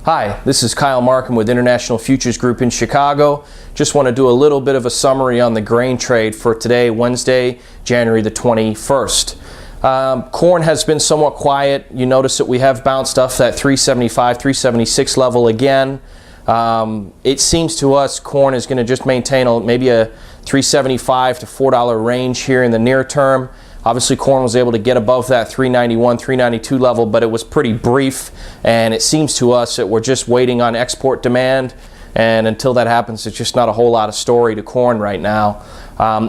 Hi, this is Kyle Markham with International Futures Group in Chicago. Just want to do a little bit of a summary on the grain trade for today, Wednesday, January the 21st. Corn has been somewhat quiet. You notice that we have bounced off that 375, 376 level again. It seems to us corn is going to just maintain maybe a $3.75 to $4 range here in the near term. Obviously, corn was able to get above that 391, 392 level, but it was pretty brief, and it seems to us that we're just waiting on export demand, and until that happens, it's just not a whole lot of story to corn right now.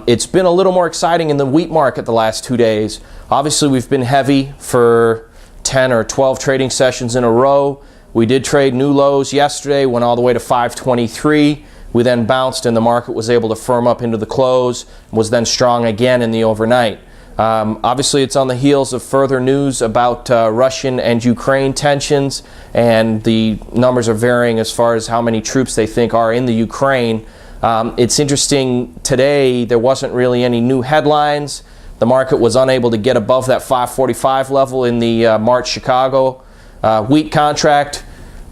It's been a little more exciting in the wheat market the last 2 days. Obviously, we've been heavy for 10 or 12 trading sessions in a row. We did trade new lows yesterday, went all the way to 523. We then bounced, and the market was able to firm up into the close, was then strong again in the overnight. Obviously, it's on the heels of further news about Russian and Ukraine tensions, and the numbers are varying as far as how many troops they think are in the Ukraine. It's interesting, today there wasn't really any new headlines. The market was unable to get above that 545 level in the March Chicago wheat contract.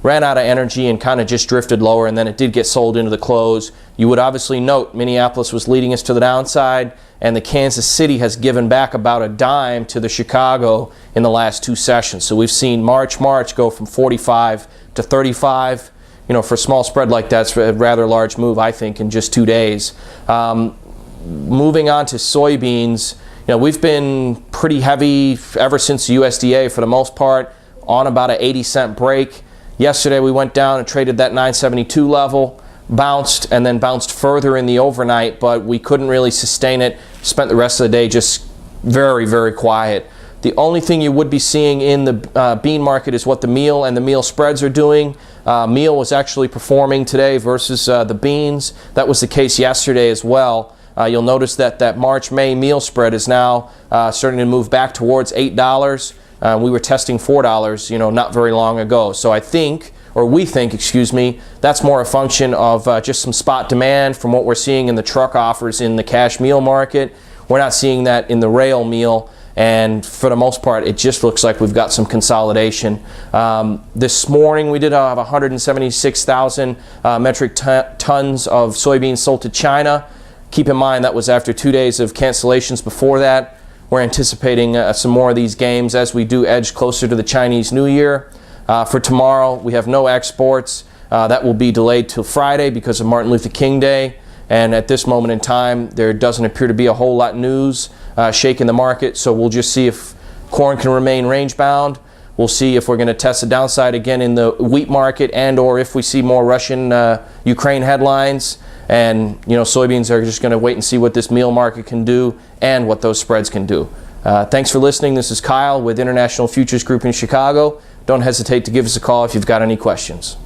Ran out of energy and kind of just drifted lower, and then it did get sold into the close. You would obviously note Minneapolis was leading us to the downside, and the Kansas City has given back about a dime to the Chicago in the last 2 sessions. So we've seen March go from 45 to 35. You know, for a small spread like that, it's a rather large move, I think, in just 2 days. Moving on to soybeans, you know, we've been pretty heavy ever since the USDA, for the most part, on about an 80-cent break. Yesterday we went down and traded that 972 level, bounced, and then bounced further in the overnight, but we couldn't really sustain it. Spent the rest of the day just very, very quiet. The only thing you would be seeing in the bean market is what the meal and the meal spreads are doing. Meal was actually performing today versus the beans. That was the case yesterday as well. You'll notice that that March-May meal spread is now starting to move back towards $8. We were testing $4, you know, not very long ago. So I think, or we think, excuse me, that's more a function of just some spot demand from what we're seeing in the truck offers in the cash meal market. We're not seeing that in the rail meal, and for the most part, it just looks like we've got some consolidation. This morning, we did have 176,000 metric tons of soybeans sold to China. Keep in mind, that was after 2 days of cancellations before that. We're anticipating some more of these games as we do edge closer to the Chinese New Year. For tomorrow, we have no exports. That will be delayed till Friday because of Martin Luther King Day. And at this moment in time, there doesn't appear to be a whole lot news shaking the market. So we'll just see if corn can remain range bound. We'll see if we're going to test the downside again in the wheat market, and or if we see more Russian Ukraine headlines. And, you know, soybeans are just going to wait and see what this meal market can do and what those spreads can do. Thanks for listening. This is Kyle with International Futures Group in Chicago. Don't hesitate to give us a call if you've got any questions.